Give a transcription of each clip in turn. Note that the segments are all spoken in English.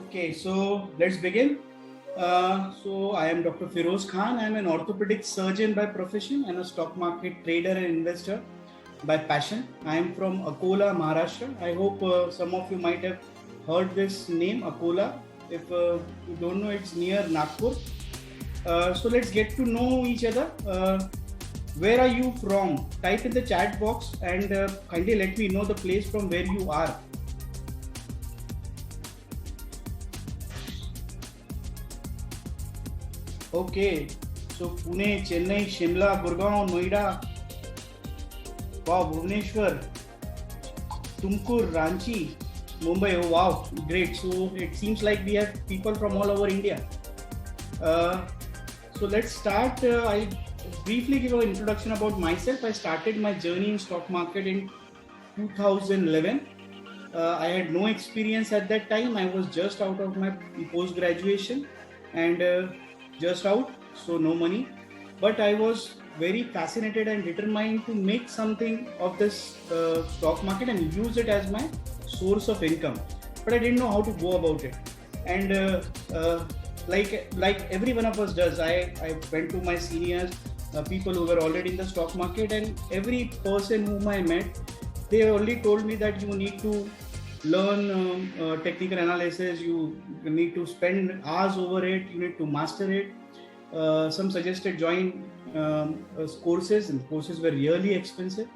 Okay, so let's begin. So I am Dr. Firoz Khan. I am an orthopedic surgeon by profession and a stock market trader and investor by passion. I am from Akola, Maharashtra. I hope some of you might have heard this name, Akola. If you don't know, it's near Nagpur. So let's get to know each other. Where are you from? Type in the chat box and kindly let me know the place from where you are. Okay, so Pune, Chennai, Shimla, Gurgaon, Noida, wow, Bhubaneswar, Tumkur, Ranchi, Mumbai. Oh wow, great. So it seems like we have people from all over India. Uh, so let's start. I'll briefly give an introduction about myself. I started my journey in stock market in 2011. I had no experience at that time. I was just out of my post graduation and just out, so no money. But I was very fascinated and determined to make something of this stock market and use it as my source of income. But I didn't know how to go about it. And like every one of us does, I went to my seniors, people who were already in the stock market, and every person whom I met, they only told me that you need to learn technical analysis, you need to spend hours over it, you need to master it. Some suggested join courses, and courses were really expensive.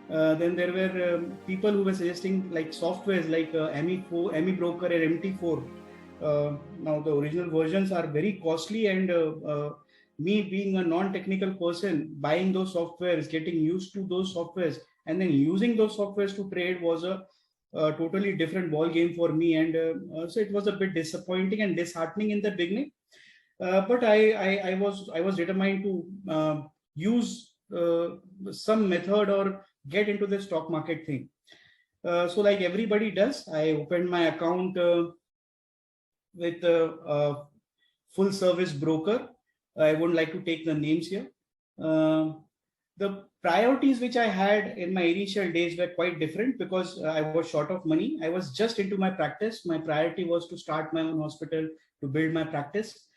Then there were people who were suggesting like softwares like ME4, ME Broker and MT4. Now the original versions are very costly, and me being a non-technical person, buying those softwares, getting used to those softwares, and then using those softwares to trade was a totally different ball game for me, and so it was a bit disappointing and disheartening in the beginning. But I was determined to use some method or get into the stock market thing. So like everybody does, I opened my account with a full service broker. I wouldn't like to take the names here. The priorities which I had in my initial days were quite different because I was short of money. I was just into my practice. My priority was to start my own hospital, to build my practice.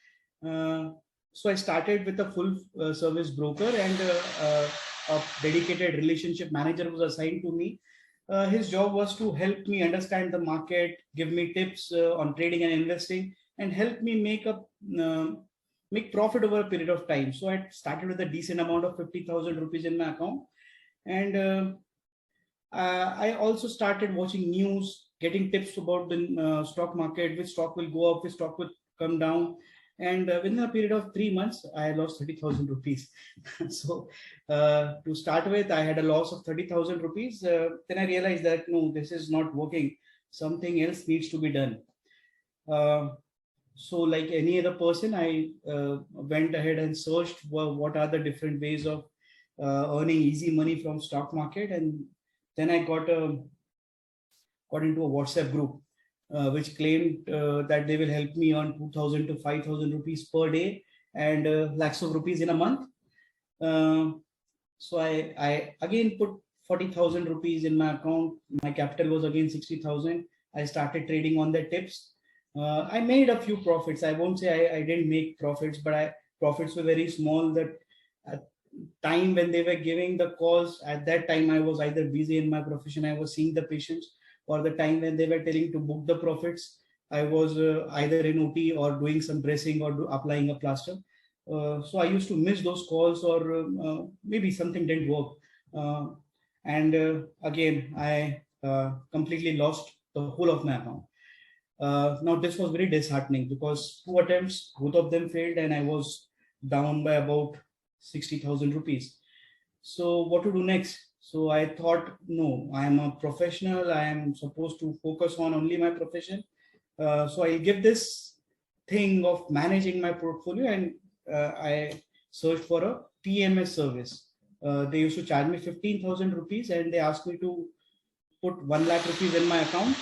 So I started with a full service broker, and a dedicated relationship manager was assigned to me. His job was to help me understand the market, give me tips on trading and investing, and help me make profit over a period of time. So I started with a decent amount of 50,000 rupees in my account, and I also started watching news, getting tips about the stock market, which stock will go up, which stock will come down. And within a period of 3 months, I lost 30,000 rupees. So to start with, I had a loss of 30,000 rupees. Then I realized that no, this is not working. Something else needs to be done. So like any other person, I went ahead and searched what are the different ways of earning easy money from stock market, and then I got into a WhatsApp group which claimed that they will help me earn 2,000 to 5,000 rupees per day and lakhs of rupees in a month. So I again put 40,000 rupees in my account. My capital was again 60,000. I started trading on their tips. I made a few profits. I won't say I didn't make profits, but profits were very small. That at time when they were giving the calls, at that time I was either busy in my profession, I was seeing the patients, or the time when they were telling to book the profits, I was either in OT or doing some dressing or applying a plaster. So I used to miss those calls, or maybe something didn't work. And again, I completely lost the whole of my account. Now this was very disheartening because two attempts, both of them failed, and I was down by about 60,000 rupees. So what to do next? So I thought, no, I am a professional. I am supposed to focus on only my profession. So I'll give this thing of managing my portfolio, and I searched for a PMS service. They used to charge me 15,000 rupees, and they asked me to put 1 lakh rupees in my account,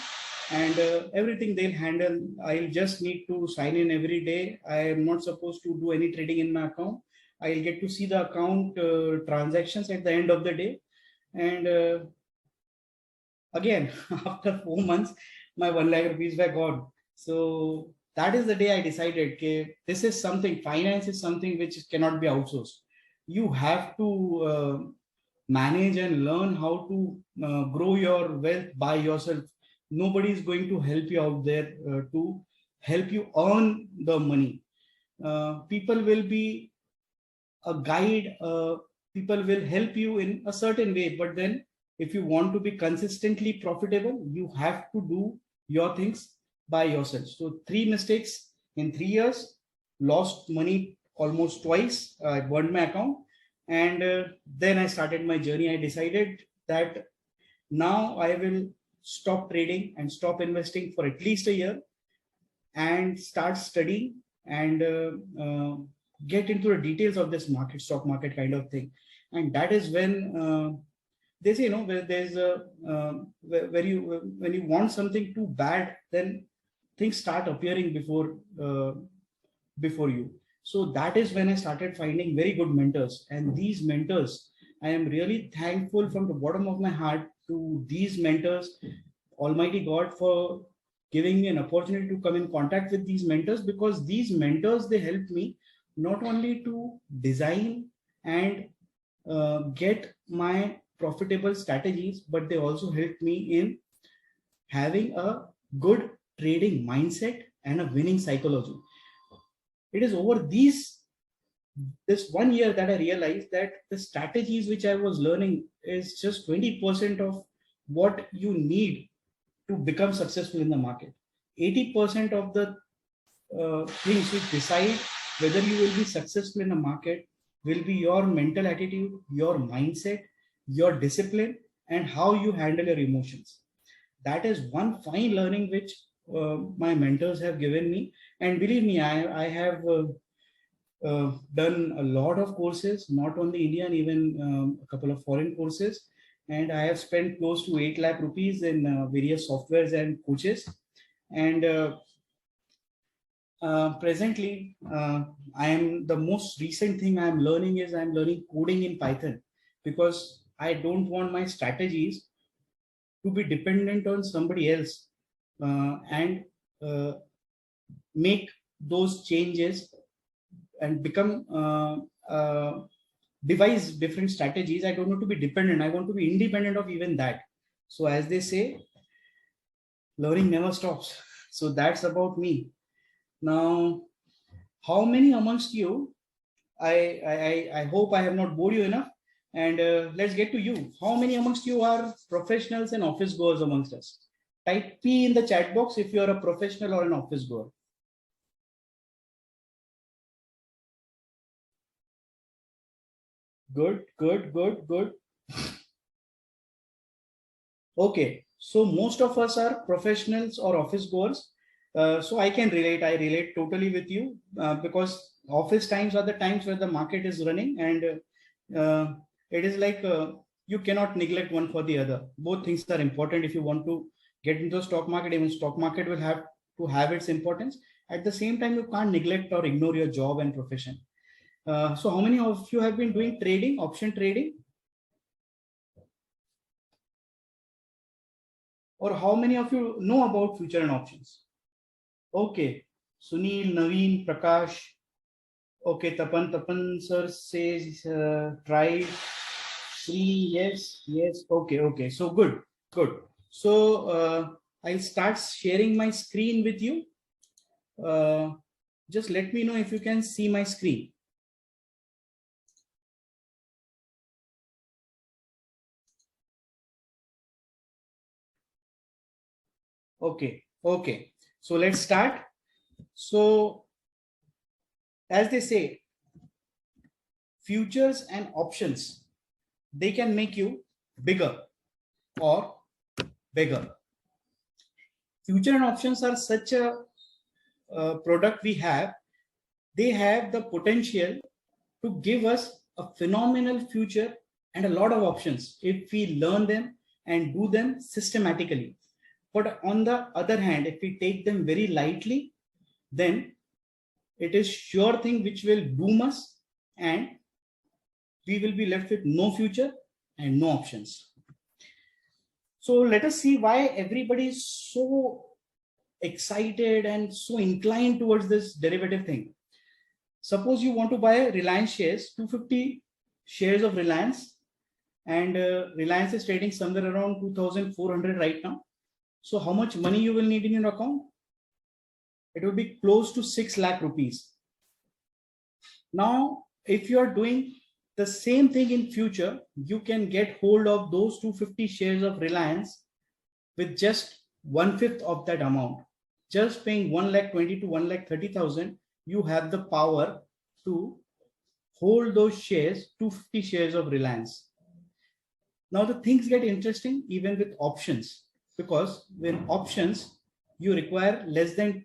and everything they'll handle. I'll just need to sign in every day. I am not supposed to do any trading in my account. I'll get to see the account transactions at the end of the day. And again, after 4 months, my 1 lakh rupees were gone. So that is the day I decided, okay, this is something, finance is something which cannot be outsourced. You have to manage and learn how to grow your wealth by yourself. Nobody is going to help you out there to help you earn the money. People will be a guide, people will help you in a certain way, but then if you want to be consistently profitable, you have to do your things by yourself. So 3 mistakes in 3 years, lost money almost twice, I burned my account, and then I started my journey. I decided that now I will stop trading and stop investing for at least a year and start studying and get into the details of this market, stock market kind of thing. And that is when they say, where there's a where you when you want something too bad, then things start appearing before you. So that is when I started finding very good mentors, and these mentors, I am really thankful from the bottom of my heart to these mentors, Almighty God, for giving me an opportunity to come in contact with these mentors, because these mentors, they helped me not only to design and get my profitable strategies, but they also helped me in having a good trading mindset and a winning psychology. It is over this 1 year that I realized that the strategies which I was learning is just 20% of what you need to become successful in the market. 80% of the things which decide whether you will be successful in a market will be your mental attitude, your mindset, your discipline, and how you handle your emotions. That is one fine learning which my mentors have given me. And believe me, I have done a lot of courses, not only Indian, even a couple of foreign courses. And I have spent close to 8 lakh rupees in various softwares and coaches. And presently, I am the most recent thing I am learning is I am learning coding in Python, because I don't want my strategies to be dependent on somebody else and make those changes and become devise different strategies. I don't want to be dependent. I want to be independent of even that. So as they say, learning never stops. So that's about me. Now, how many amongst you, I hope I have not bored you enough, and let's get to you. How many amongst you are professionals and office goers amongst us? Type P in the chat box if you are a professional or an office goer. Good, good, good, good. Okay, so most of us are professionals or office goers. So I can relate. I relate totally with you because office times are the times where the market is running, and it is like you cannot neglect one for the other. Both things are important if you want to get into the stock market. Even stock market will have to have its importance. At the same time, you can't neglect or ignore your job and profession. So how many of you have been doing trading, option trading? Or how many of you know about future and options? Okay, Sunil, Naveen, Prakash. Okay, Tapan sir says try. Three, yes, yes. Okay, okay. So good, good. So I'll start sharing my screen with you. Just let me know if you can see my screen. Okay, okay. So let's start. So as they say, futures and options, they can make you bigger or bigger. Future and options are such a product we have. They have the potential to give us a phenomenal future and a lot of options if we learn them and do them systematically. But on the other hand, if we take them very lightly, then it is sure thing which will doom us, and we will be left with no future and no options. So let us see why everybody is so excited and so inclined towards this derivative thing. Suppose you want to buy Reliance shares, 250 shares of Reliance, and Reliance is trading somewhere around 2,400 right now. So how much money you will need in your account? It will be close to 6 lakh rupees. Now, if you are doing the same thing in future, you can get hold of those 250 shares of Reliance with just 1/5 of that amount. Just paying 1,20,000 to 1,30,000, you have the power to hold those shares, 250 shares of Reliance. Now the things get interesting even with options, because when options, you require less than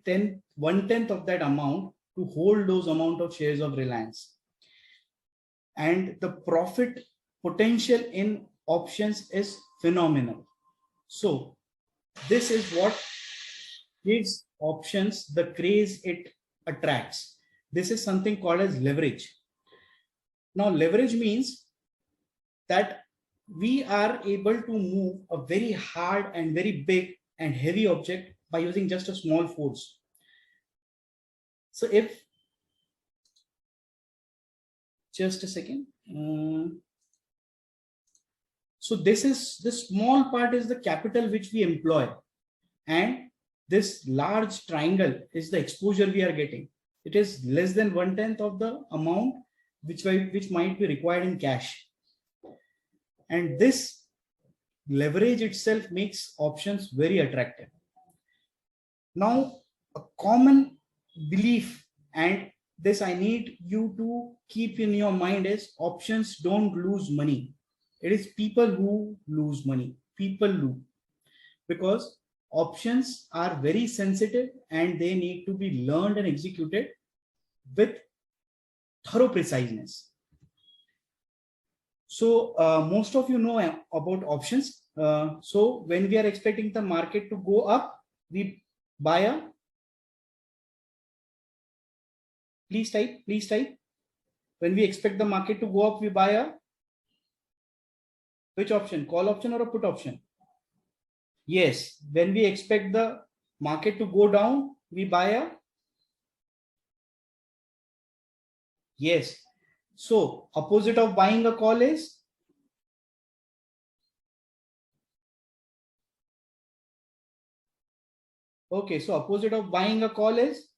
1/10 of that amount to hold those amount of shares of Reliance. And the profit potential in options is phenomenal. So this is what gives options the craze it attracts. This is something called as leverage. Now leverage means that we are able to move a very hard and very big and heavy object by using just a small force. So if, just a second. So this is the small part is the capital which we employ, and this large triangle is the exposure we are getting. It is less than 1/10 of the amount which might be required in cash. And this leverage itself makes options very attractive. Now, a common belief, and this I need you to keep in your mind, is options don't lose money. It is people who lose money. People lose, because options are very sensitive and they need to be learned and executed with thorough preciseness. So most of you know about options. So when we are expecting the market to go up, we buy a, please type. When we expect the market to go up, we buy a, which option? Call option or a put option? Yes. When we expect the market to go down, we buy a, yes. So opposite of buying a call is, okay, so opposite of buying a call is,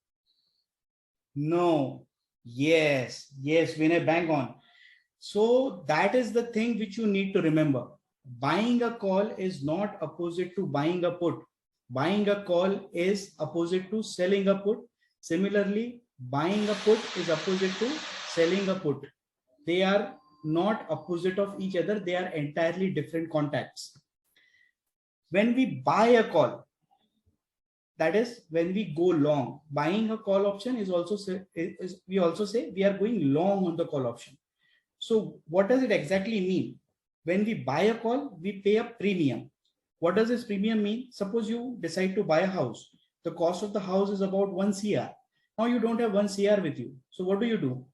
no. Yes, Vinay, bang on. So that is the thing which you need to remember. Buying a call is not opposite to buying a put. Buying a call is opposite to selling a put. Similarly, buying a put is opposite to selling a put. They are not opposite of each other. They are entirely different contacts. When we buy a call, that is when we go long. Buying a call option is also we also say we are going long on the call option. So what does it exactly mean? When we buy a call, we pay a premium. What does this premium mean? Suppose you decide to buy a house. The cost of the house is about 1 CR. Now you don't have 1 CR with you. So what do?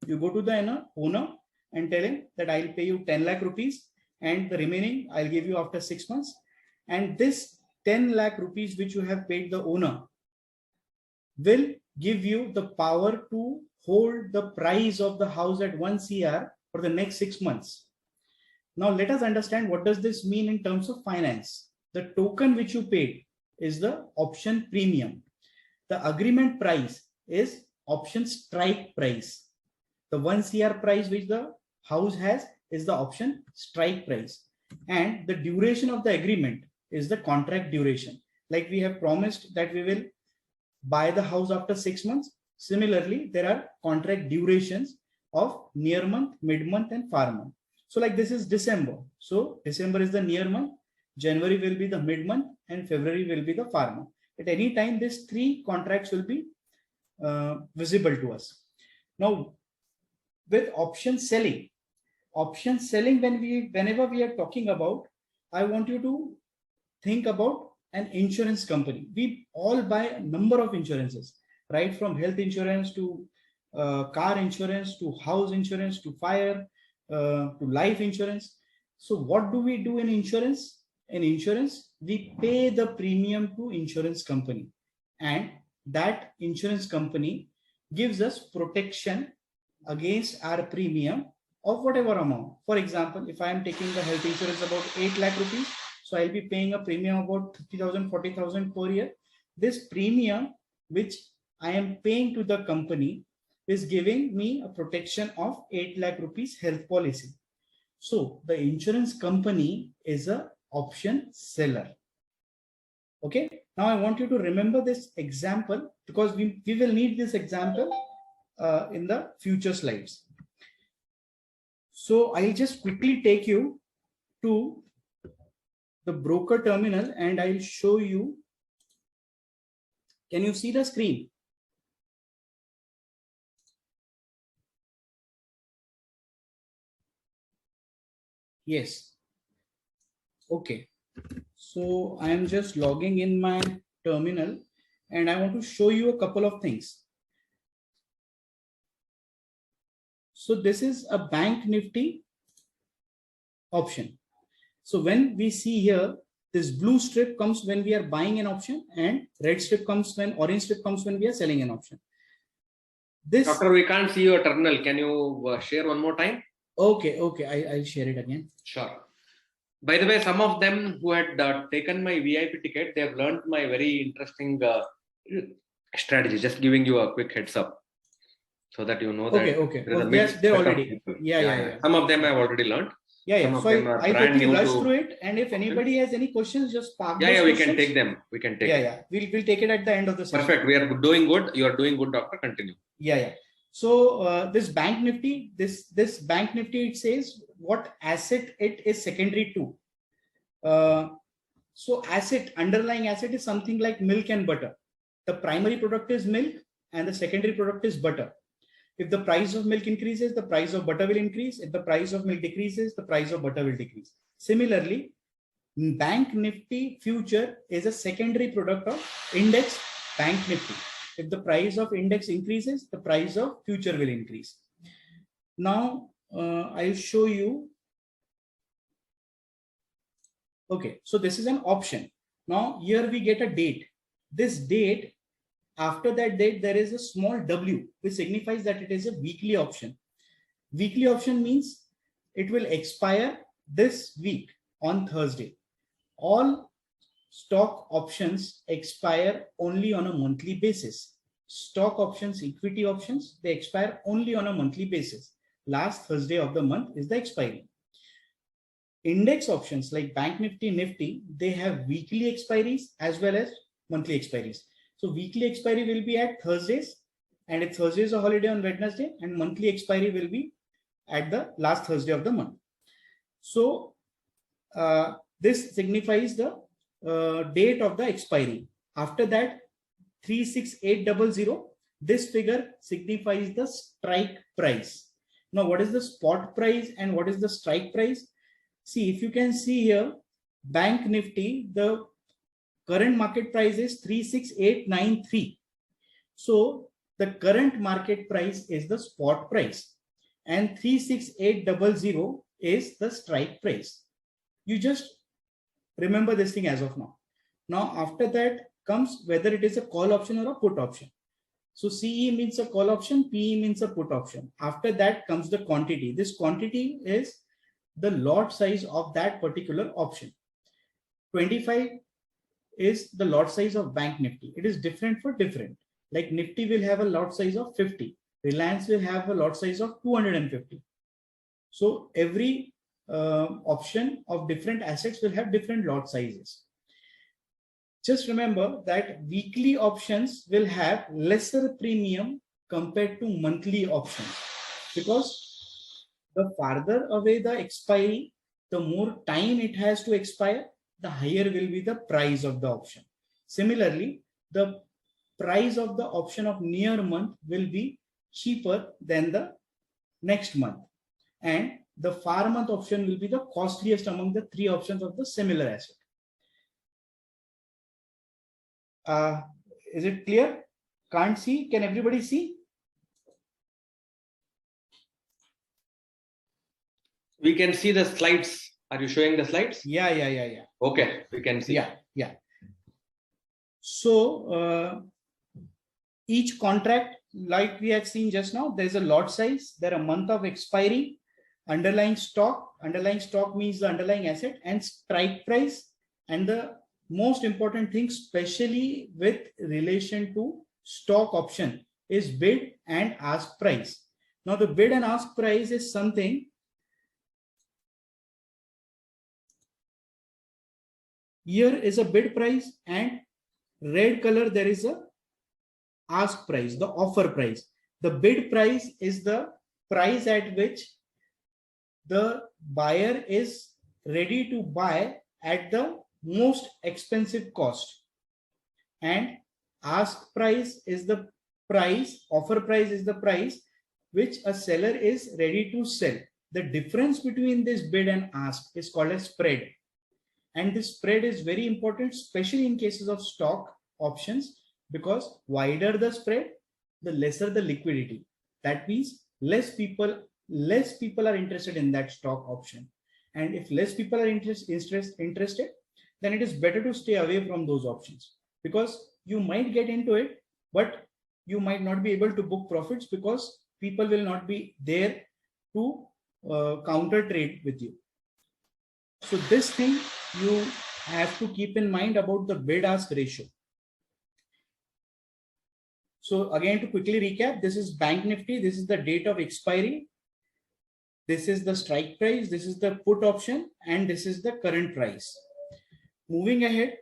You go to the owner and tell him that I'll pay you 10 lakh rupees and the remaining I'll give you after 6 months. And this 10 lakh rupees which you have paid the owner will give you the power to hold the price of the house at 1 CR for the next 6 months. Now let us understand what does this mean in terms of finance. The token which you paid is the option premium. The agreement price is option strike price. The 1 CR price which the house has is the option strike price. And the duration of the agreement is the contract duration. Like we have promised that we will buy the house after 6 months. Similarly, there are contract durations of near month, mid month, and far month. So like this is December. So December is the near month, January will be the mid month, and February will be the far month. At any time, these 3 contracts will be visible to us. Now, with option selling, whenever we are talking about, I want you to think about an insurance company. We all buy a number of insurances, right? From health insurance to car insurance to house insurance to fire to life insurance. So what do we do in insurance? In insurance, we pay the premium to insurance company, and that insurance company gives us protection against our premium of whatever amount. For example, if I am taking the health insurance about 8 lakh rupees, so I'll be paying a premium about 30,000, 40,000 per year. This premium which I am paying to the company is giving me a protection of 8 lakh rupees health policy. So the insurance company is a option seller. Okay. Now I want you to remember this example because we will need this example in the future slides. So I'll just quickly take you to the broker terminal and I'll show you. Can you see the screen? Yes. Okay. So I am just logging in my terminal and I want to show you a couple of things. So this is a Bank Nifty option. So when we see here, this blue strip comes when we are buying an option and red strip comes when, orange strip comes when we are selling an option. This Doctor, we can't see your terminal. Can you share one more time? Okay, I'll share it again. Sure. By the way, some of them who had taken my VIP ticket, they have learned my very interesting strategy. Just giving you a quick heads up so that you know that. Okay. Well, yes, they're already. Yeah. Some of them I have already learned. Yeah. So I quickly rush through it, and if anybody has any questions, just park. Yeah, we can take them. We can take. Yeah. We'll take it at the end of the session. Perfect. We are doing good. You are doing good, doctor. Continue. Yeah. So this Bank Nifty, this Bank Nifty, it says what asset it is secondary to. So underlying asset is something like milk and butter. The primary product is milk and the secondary product is butter. If the price of milk increases, the price of butter will increase. If the price of milk decreases, the price of butter will decrease. Similarly, Bank Nifty future is a secondary product of index Bank Nifty. If the price of index increases, the price of future will increase. Now, I'll show you. Okay, so this is an option. Now, here we get a date. This date, after that date, there is a small W, which signifies that it is a weekly option. Weekly option means it will expire this week on Thursday. All stock options expire only on a monthly basis. Stock options, equity options, they expire only on a monthly basis. Last Thursday of the month is the expiry. Index options like Bank Nifty, Nifty, they have weekly expiries as well as monthly expiries. So weekly expiry will be at Thursdays, and if Thursday is a holiday on Wednesday, and monthly expiry will be at the last Thursday of the month. So this signifies the date of the expiry. After that, 36800, this figure signifies the strike price. Now, what is the spot price and what is the strike price? See, if you can see here, Bank Nifty, the current market price is 36893. So the current market price is the spot price and 36800 is the strike price. You just remember this thing as of now. Now, after that comes whether it is a call option or a put option. So CE means a call option, PE means a put option. After that comes the quantity. This quantity is the lot size of that particular option. 25 is the lot size of Bank Nifty. It is different for different. Like Nifty will have a lot size of 50. Reliance will have a lot size of 250. So every option of different assets will have different lot sizes. Just remember that weekly options will have lesser premium compared to monthly options, because the farther away the expiry, the more time it has to expire, the higher will be the price of the option. Similarly, the price of the option of near month will be cheaper than the next month. And the far month option will be the costliest among the three options of the similar asset. Is it clear? Can't see? Can everybody see? We can see the slides. Are you showing the slides? Yeah. Okay, we can see. Yeah. So each contract, like we have seen just now, there's a lot size, there are a month of expiry, underlying stock means the underlying asset, and strike price, and the most important thing, especially with relation to stock option, is bid and ask price. Now the bid and ask price is something, here is a bid price and red color there is a ask price, the offer price. The bid price is the price at which the buyer is ready to buy at the most expensive cost, and ask price is the price, offer price is the price which a seller is ready to sell. The difference between this bid and ask is called a spread, and this spread is very important, especially in cases of stock options, because wider the spread, the lesser the liquidity. That means less people are interested in that stock option, and if less people are interested, then it is better to stay away from those options, because you might get into it, but you might not be able to book profits because people will not be there to counter trade with you. So this thing you have to keep in mind about the bid ask ratio. So again, to quickly recap, this is Bank Nifty, this is the date of expiry, this is the strike price, this is the put option, and this is the current price. Moving ahead,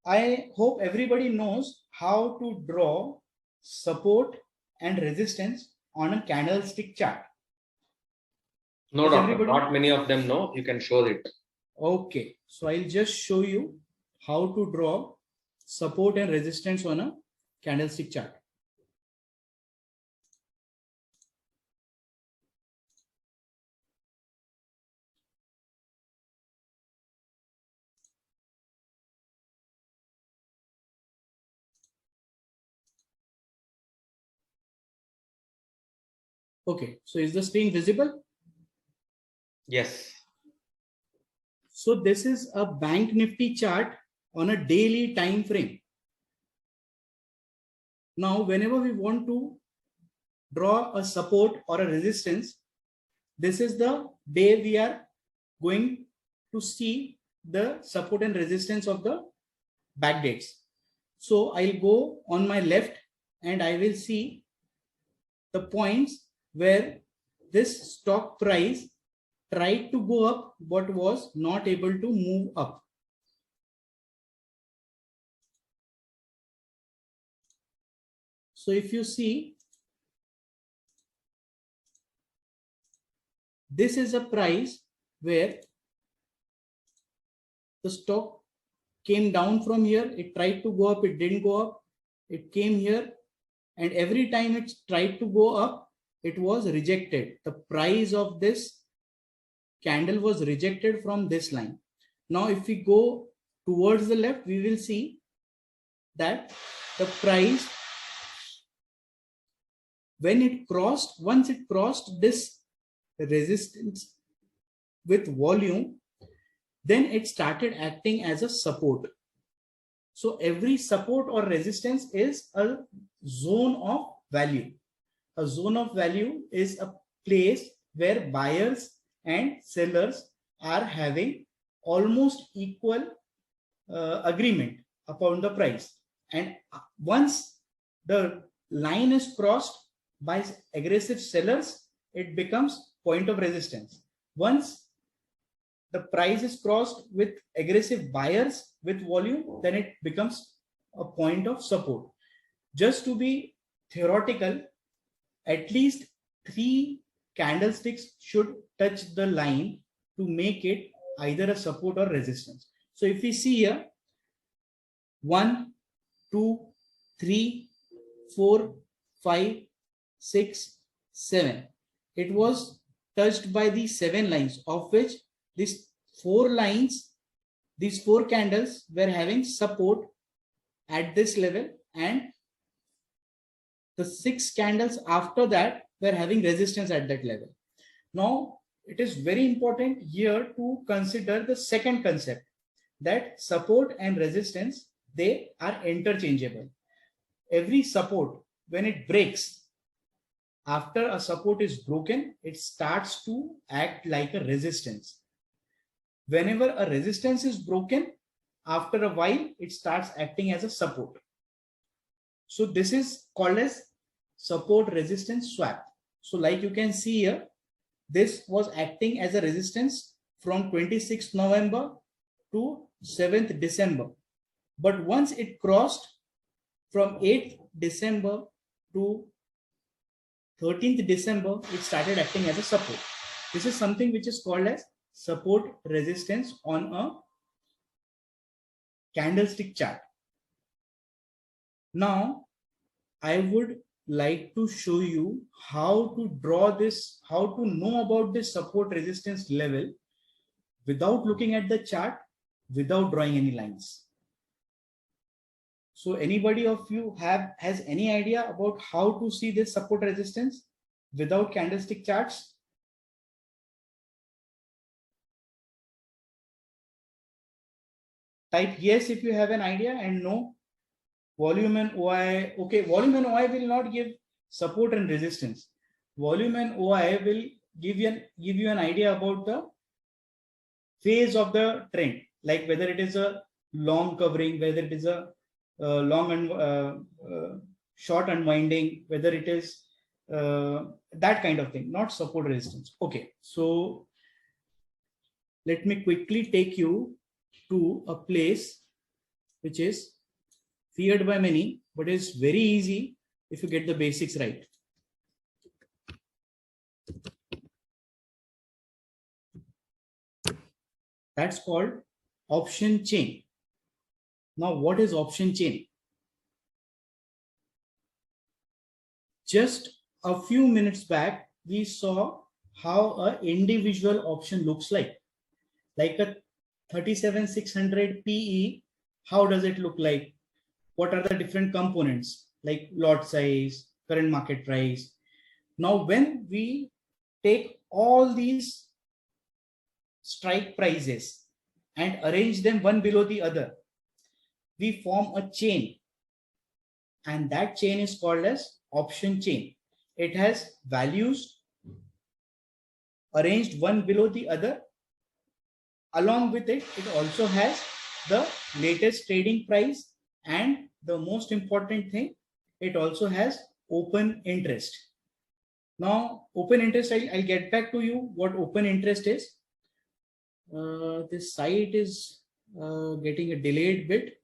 I hope everybody knows how to draw support and resistance on a candlestick chart. No, doctor, not many of them know. You can show it. Okay, so I'll just show you how to draw support and resistance on a candlestick chart. Okay, so is the screen visible? Yes. So this is a Bank Nifty chart on a daily time frame. Now, whenever we want to draw a support or a resistance, this is the day we are going to see the support and resistance of the backdates. So I'll go on my left and I will see the points where this stock price tried to go up but was not able to move up. So if you see, this is a price where the stock came down from here, it tried to go up, it didn't go up, it came here, and every time it tried to go up, it was rejected. The price of this candle was rejected from this line. Now, if we go towards the left, we will see that the price, when it crossed, once it crossed this resistance with volume, then it started acting as a support. So every support or resistance is a zone of value. A zone of value is a place where buyers and sellers are having almost equal agreement upon the price. And once the line is crossed by aggressive sellers, it becomes point of resistance. Once the price is crossed with aggressive buyers with volume, then it becomes a point of support. Just to be theoretical, at least 3 candlesticks should touch the line to make it either a support or resistance. So if we see here, 1, 2, 3, 4, 5, 6, 7. It was touched by these 7 lines, of which these 4 lines, these 4 candles were having support at this level, and the 6 candles after that were having resistance at that level. Now, it is very important here to consider the second concept, that support and resistance, they are interchangeable. every support, when it breaks, after a support is broken, it starts to act like a resistance. Whenever a resistance is broken, after a while, it starts acting as a support. So this is called as support resistance swap. So like you can see here, this was acting as a resistance from 26th November to 7th December. But once it crossed from 8th December to 13th December, it started acting as a support. This is something which is called as support resistance on a candlestick chart. Now, I would like to show you how to draw this, how to know about this support resistance level without looking at the chart, without drawing any lines. So anybody of you has any idea about how to see this support resistance without candlestick charts? Type yes if you have an idea, and no. Volume and OI. Okay, volume and OI will not give support and resistance. Volume and OI will give you an idea about the phase of the trend, like whether it is a long covering, whether it is a long and short unwinding, whether it is that kind of thing, not support resistance. Okay, so let me quickly take you to a place which is feared by many, but is very easy if you get the basics right. That's called option chain. Now, what is option chain? Just a few minutes back, we saw how an individual option looks like a 37,600 PE. How does it look like? What are the different components like lot size, current market price? Now, when we take all these strike prices and arrange them one below the other, we form a chain, and that chain is called as option chain. It has values arranged one below the other. Along with it, it also has the latest trading price, and the most important thing, it also has open interest. Now, open interest, I'll get back to you what open interest is. This site is getting a delayed bit.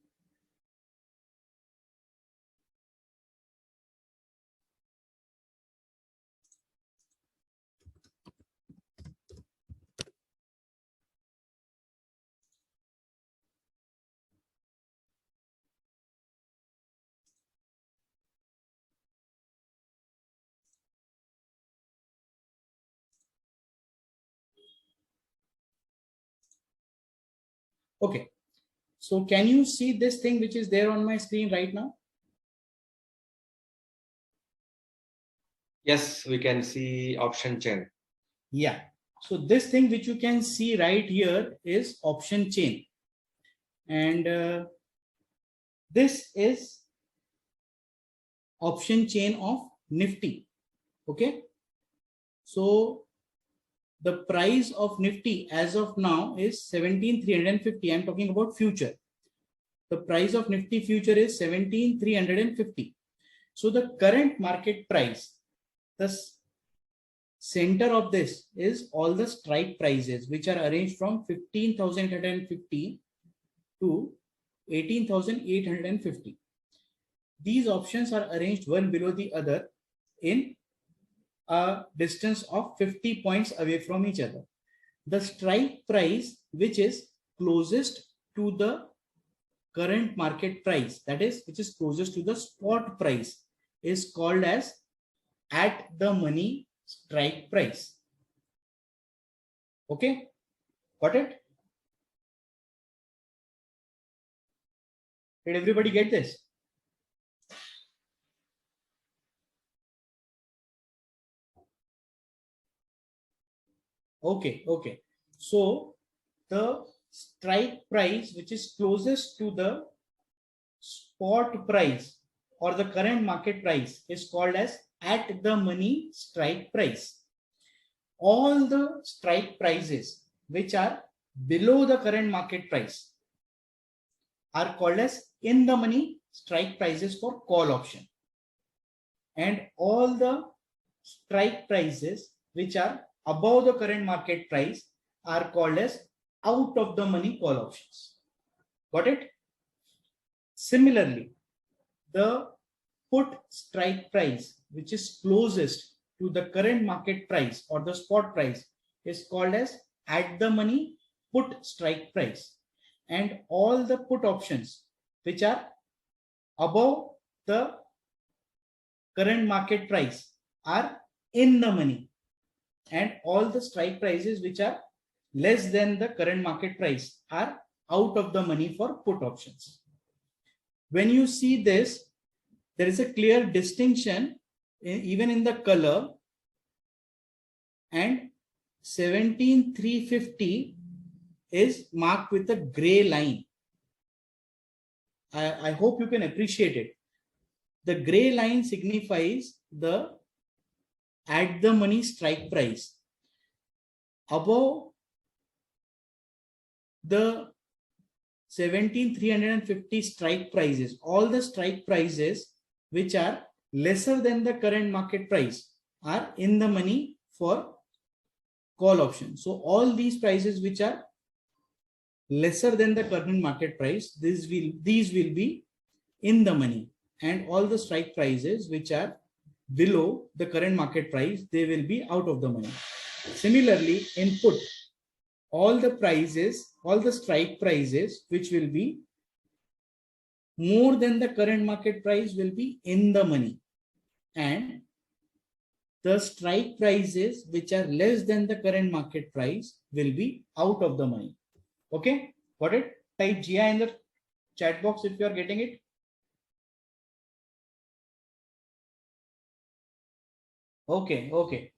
Okay, so can you see this thing which is there on my screen right now? Yes, we can see option chain. Yeah, so this thing which you can see right here is option chain, and this is option chain of Nifty. Okay, so the price of Nifty as of now is 17,350. I'm talking about future. The price of Nifty future is 17,350. So the current market price, the center of this is all the strike prices, which are arranged from 15,850 to 18,850. These options are arranged one below the other in a distance of 50 points away from each other. The strike price, which is closest to the current market price, that is, which is closest to the spot price, is called as at the money strike price. Okay, got it? Did everybody get this? Okay, okay. So the strike price, which is closest to the spot price or the current market price is called as at the money strike price. All the strike prices which are below the current market price are called as in the money strike prices for call option. And all the strike prices which are above the current market price are called as out of the money call options. Got it? Similarly, the put strike price which is closest to the current market price or the spot price is called as at the money put strike price, and all the put options which are above the current market price are in the money, and all the strike prices which are less than the current market price are out of the money for put options. When you see this, there is a clear distinction even in the color, and 17,350 is marked with a gray line. I hope you can appreciate it. The gray line signifies the at the money strike price. Above the 17,350 strike prices, all the strike prices which are lesser than the current market price are in the money for call option. So all these prices which are lesser than the current market price, these will be in the money, and all the strike prices which are below the current market price, they will be out of the money. Similarly, in put, all the prices, all the strike prices which will be more than the current market price will be in the money, and the strike prices which are less than the current market price will be out of the money. Okay, got it? Type GI in the chat box if you are getting it. Okay,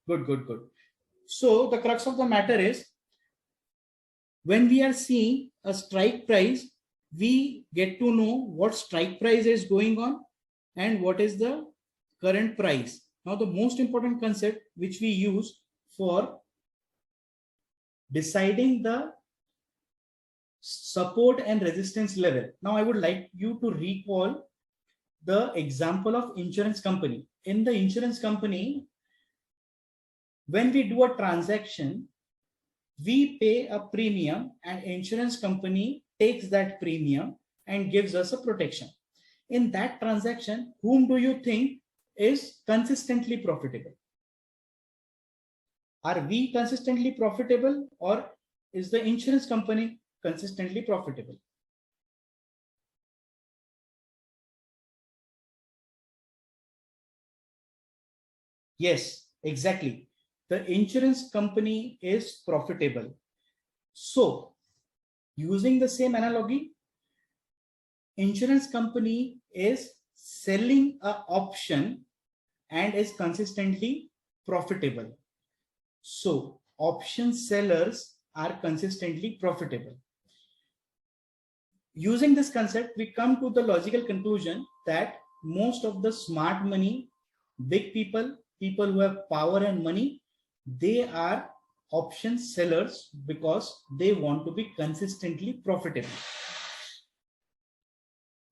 good. So the crux of the matter is, when we are seeing a strike price, we get to know what strike price is going on and what is the current price. Now, the most important concept which we use for deciding the support and resistance level. Now, I would like you to recall the example of insurance company. In the insurance company, when we do a transaction, we pay a premium and insurance company takes that premium and gives us a protection. In that transaction, whom do you think is consistently profitable? Are we consistently profitable, or is the insurance company consistently profitable? Yes, exactly. The insurance company is profitable. So, using the same analogy, insurance company is selling an option and is consistently profitable. So, option sellers are consistently profitable. Using this concept, we come to the logical conclusion that most of the smart money, big people, people who have power and money, they are option sellers because they want to be consistently profitable.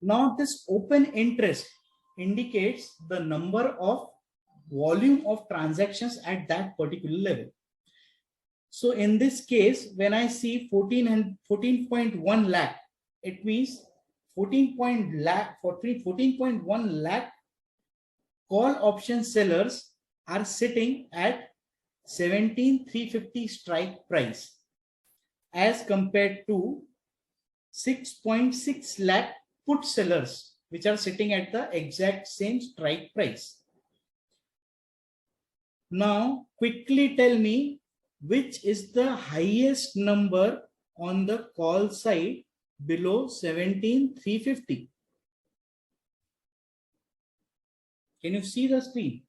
Now, this open interest indicates the number of volume of transactions at that particular level. So in this case, when I see 14.1 lakh, it means 14.1 lakh call option sellers are sitting at 17,350 strike price as compared to 6.6 lakh put sellers which are sitting at the exact same strike price. Now quickly tell me which is the highest number on the call side below 17,350. Can you see the screen?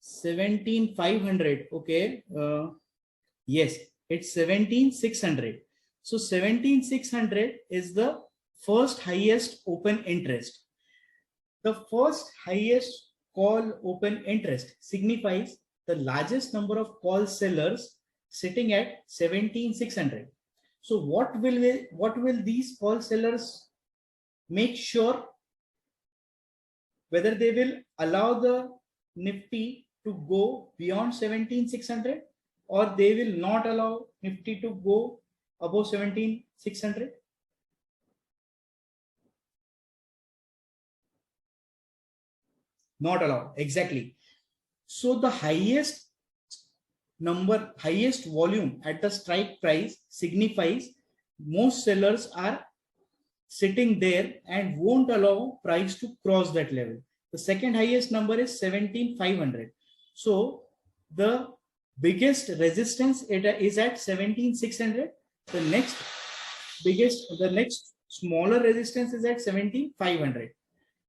$17,500. Okay. Yes, It's 17,600. So 17,600 is the first highest open interest. The first highest call open interest signifies the largest number of call sellers sitting at 17,600. So what will these call sellers make sure? Whether they will allow the Nifty to go beyond 17,600 or they will not allow Nifty to go above 17,600. Not allow, exactly. So the highest volume at the strike price signifies most sellers are sitting there and won't allow price to cross that level. The second highest number is 17,500. So the biggest resistance is at 17,600. The next smaller resistance is at 17,500.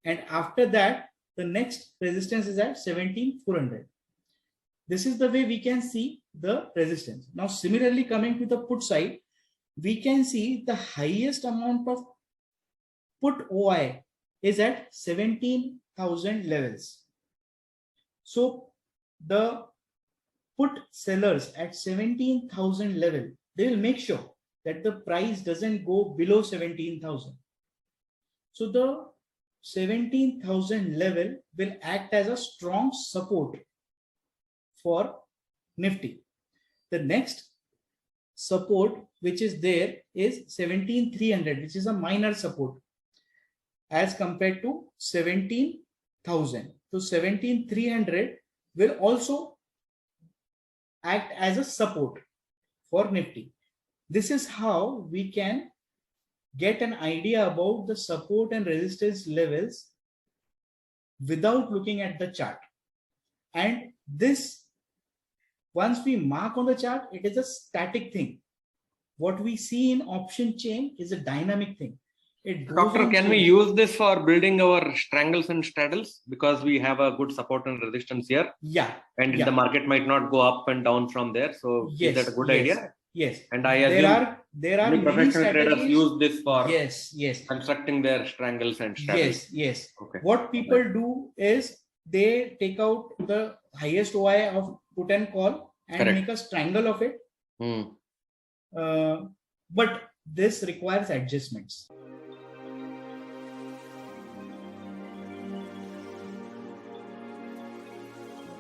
And after that, the next resistance is at 17,400. This is the way we can see the resistance. Now, similarly, coming to the put side, we can see the highest amount of put OI is at 17,000 levels. So the put sellers at 17,000 level, they will make sure that the price doesn't go below 17,000. So the 17,000 level will act as a strong support for Nifty. The next support which is there is 17,300, which is a minor support as compared to 17,000. So 17,300 will also act as a support for Nifty. This is how we can get an idea about the support and resistance levels without looking at the chart. And this, once we mark on the chart, it is a static thing. What we see in option chain is a dynamic thing. Doctor, can we use this for building our strangles and straddles? Because we have a good support and resistance here. Yeah. And the market might not go up and down from there. So yes, is that a good idea? Yes. And I assume there are professional traders use this for yes constructing their strangles and straddles. Yes. Okay. What people do is they take out the highest OI of put and call and make a strangle of it. But this requires adjustments.